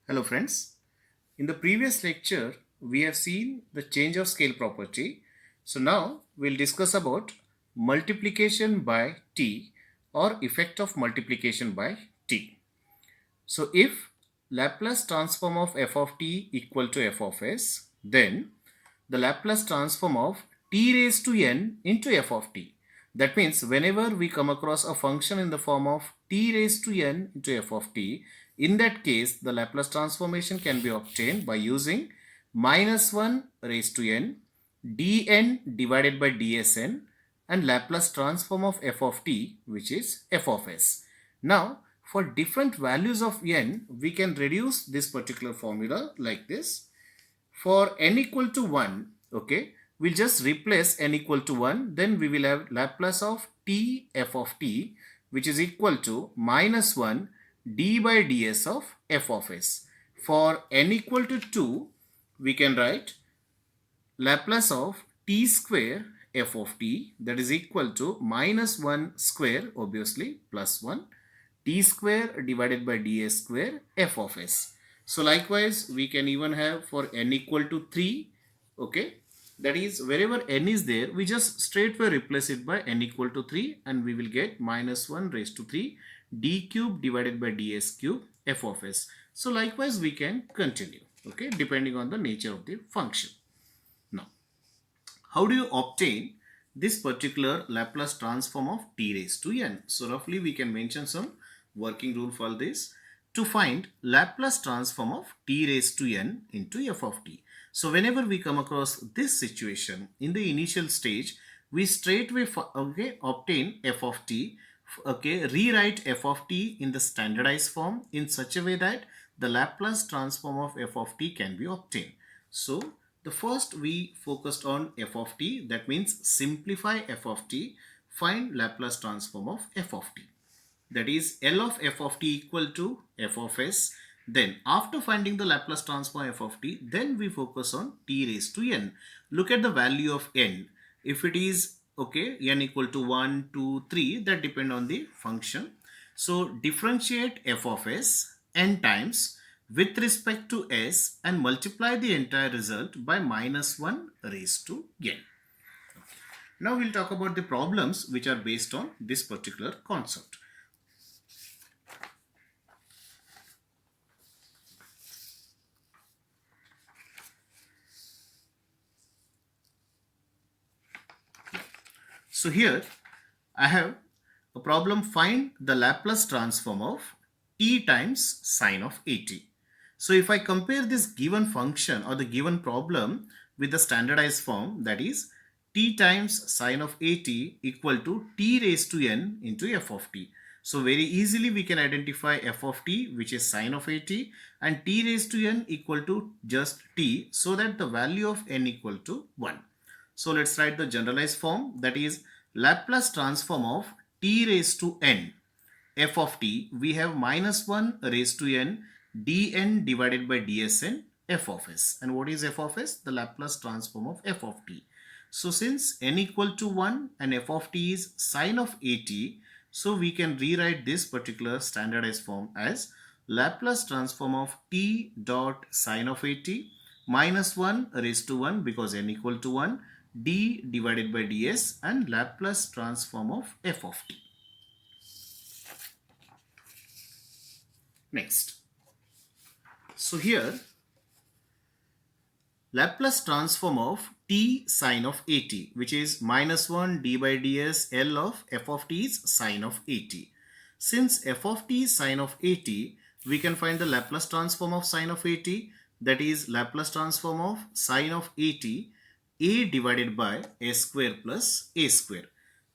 Hello friends. In the previous lecture, we have seen the change of scale property. So now we'll discuss about multiplication by t or effect of multiplication by t. So if Laplace transform of f of t equal to f of s, then the Laplace transform of t raised to n into f of t. That means whenever we come across a function in the form of t raised to n into f of t, in that case the Laplace transformation can be obtained by using minus 1 raised to n dn divided by dsn and Laplace transform of f of t, which is f of s. Now for different values of n, we can reduce this particular formula like this. For n equal to 1, okay, we'll just replace n equal to 1. Then we will have Laplace of t f of t, which is equal to minus 1 d by ds of f of s. For n equal to 2, we can write Laplace of t square f of t, that is equal to minus 1 square, obviously plus 1, t square divided by ds square f of s. So likewise we can even have for n equal to 3, okay, that is wherever n is there, we just straightway replace it by n equal to 3 and we will get minus 1 raised to 3 d cube divided by ds cube f of s. So likewise we can continue, okay, depending on the nature of the function. Now how do you obtain this particular Laplace transform of t raised to n? So roughly we can mention some working rule for this. To find Laplace transform of t raised to n into f of t. So whenever we come across this situation in the initial stage, we straightway obtain f of t, rewrite f of t in the standardized form in such a way that the Laplace transform of f of t can be obtained. So the first we focused on f of t, that means simplify f of t, find Laplace transform of f of t. That is L of f of t equal to f of s. Then after finding the Laplace transform f of t, then we focus on t raised to n. Look at the value of n. If it is n equal to 1, 2, 3, that depend on the function. So differentiate f of s n times with respect to s and multiply the entire result by minus 1 raised to n. Now we'll talk about the problems which are based on this particular concept. So here I have a problem, find the Laplace transform of t times sine of at. So if I compare this given function or the given problem with the standardized form, that is t times sine of at equal to t raised to n into f of t. So very easily we can identify f of t, which is sine of at, and t raised to n equal to just t, so that the value of n equal to 1. So let's write the generalized form, that is Laplace transform of t raised to n f of t. We have minus 1 raised to n dn divided by dsn f of s. And what is f of s? The Laplace transform of f of t. So since n equal to 1 and f of t is sine of at, so we can rewrite this particular standardized form as Laplace transform of t dot sine of at minus 1 raised to 1 because n equal to 1 d divided by ds and Laplace transform of f of t. Next, so here Laplace transform of t sine of at, which is minus 1 d by ds L of f of t is sine of at. Since f of t is sine of at, we can find the Laplace transform of sine of at, that is Laplace transform of sine of at a divided by a square plus a square.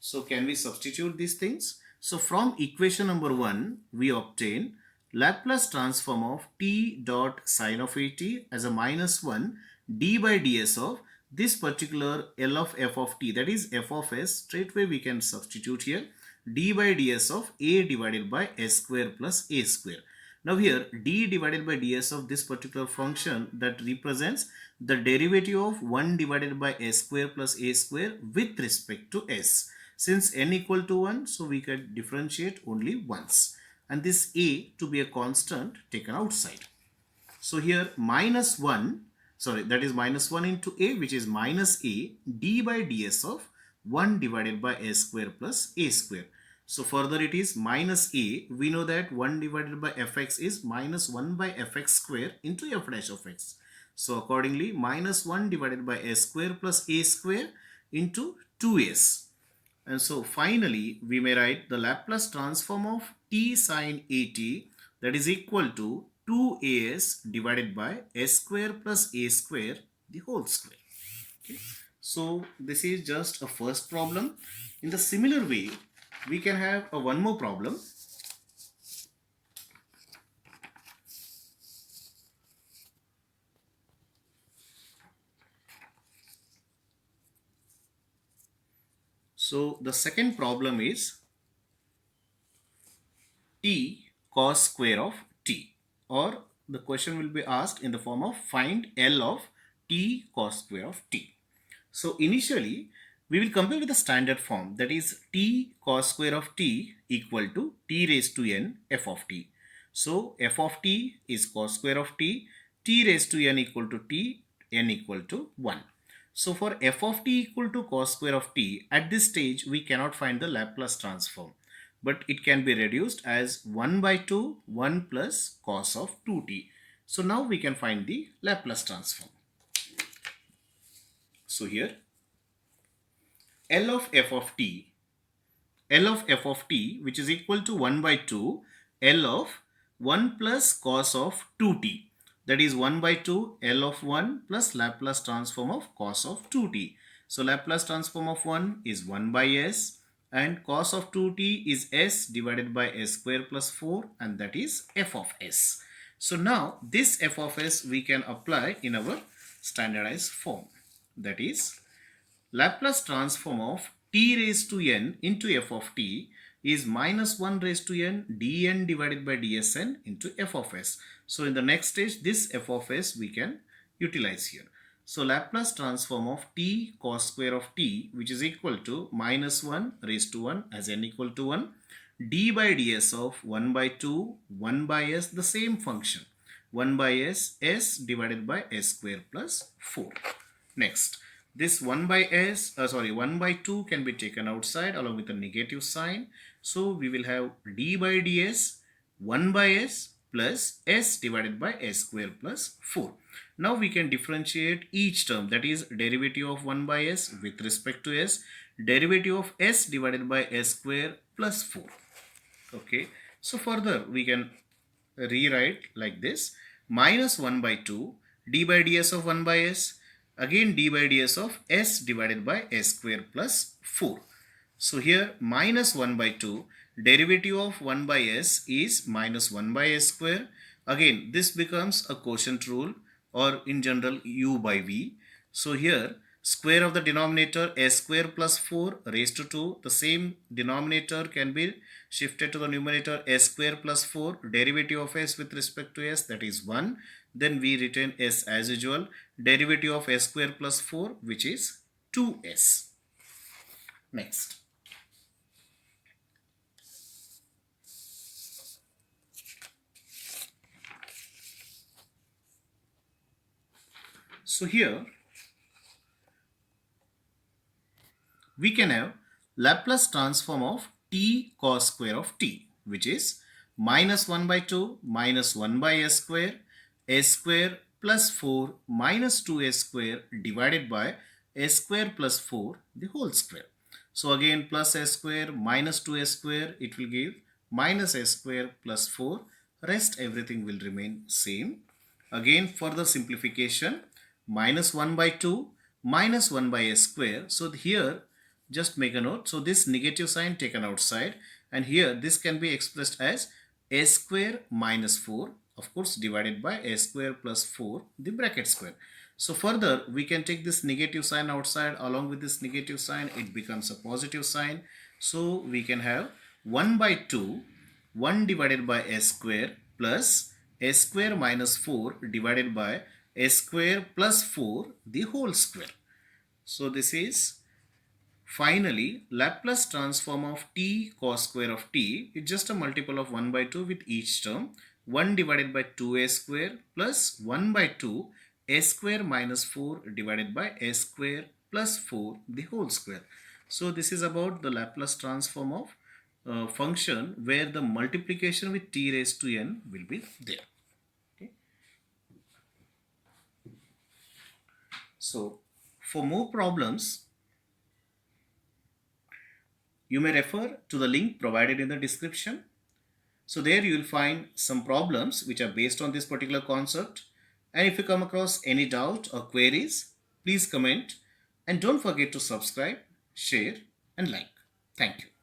So can we substitute these things? So from equation number 1, we obtain Laplace transform of t dot sine of at as a minus 1 d by ds of this particular L of f of t, that is f of s. Straightway we can substitute here d by ds of a divided by s square plus a square. Now here d divided by ds of this particular function, that represents the derivative of 1 divided by s square plus a square with respect to s. Since n equal to 1, so we can differentiate only once, and this a to be a constant taken outside. So here minus 1, sorry, that is minus 1 into a, which is minus a d by ds of 1 divided by a square plus a square. So further it is minus a. We know that 1 divided by fx is minus 1 by fx square into f dash of x. So accordingly minus 1 divided by a square plus a square into 2s. And so finally we may write the Laplace transform of t sine at, that is equal to 2as divided by s square plus a square the whole square. Okay. So this is just a first problem. In the similar way, we can have a one more problem. So the second problem is t cos square of t, or the question will be asked in the form of find L of t cos square of t. So initially we will compare with the standard form, that is t cos square of t equal to t raised to n f of t. So f of t is cos square of t raised to n equal to t, n equal to 1. So for f of t equal to cos square of t, at this stage we cannot find the Laplace transform, but it can be reduced as 1 by 2, 1 plus cos of 2t. So now we can find the Laplace transform. So here L of f of t, which is equal to 1 by 2 L of 1 plus cos of 2t, that is 1 by 2 L of 1 plus Laplace transform of cos of 2t. So Laplace transform of 1 is 1 by s, and cos of 2t is s divided by s square plus 4, and that is f of s. So now this f of s we can apply in our standardized form, that is Laplace transform of t raised to n into f of t is minus 1 raised to n dn divided by dsn into f of s. So in the next stage, this f of s we can utilize here. So Laplace transform of t cos square of t, which is equal to minus 1 raised to 1 as n equal to 1 d by ds of 1 by 2 1 by s, the same function 1 by s divided by s square plus 4. Next, this 1 by 1 by 2 can be taken outside along with a negative sign. So we will have d by ds 1 by s plus s divided by s square plus 4. Now we can differentiate each term, that is derivative of 1 by s with respect to s, derivative of s divided by s square plus 4. Okay, so further we can rewrite like this: minus 1 by 2 d by ds of 1 by s, again d by ds of s divided by s square plus 4. So here minus 1 by 2, derivative of 1 by s is minus 1 by s square. Again this becomes a quotient rule, or in general u by v. So here square of the denominator s square plus 4 raised to 2, the same denominator can be shifted to the numerator s square plus 4, derivative of s with respect to s, that is 1. Then we retain s as usual, derivative of s square plus 4, which is 2s. Next, so here we can have Laplace transform of t cos square of t, which is minus 1 by 2 minus 1 by s square plus 4 minus 2s square divided by s square plus 4 the whole square. So again plus s square minus 2s square, it will give minus s square plus 4, rest everything will remain same. Again further simplification, minus 1 by 2 minus 1 by s square. So here just make a note, so this negative sign taken outside, and here this can be expressed as s square minus 4, of course divided by s square plus 4 the bracket square. So further we can take this negative sign outside, along with this negative sign it becomes a positive sign. So we can have 1 by 2 1 divided by s square plus s square minus 4 divided by s square plus 4 the whole square. So this is finally Laplace transform of t cos square of t is just a multiple of 1 by 2 with each term. 1 divided by 2a square plus 1 by 2 a square minus 4 divided by a square plus 4 the whole square. So this is about the Laplace transform of function where the multiplication with t raised to n will be there. Okay. So for more problems, you may refer to the link provided in the description. So there you will find some problems which are based on this particular concept. And if you come across any doubt or queries, please comment and don't forget to subscribe, share and like. Thank you.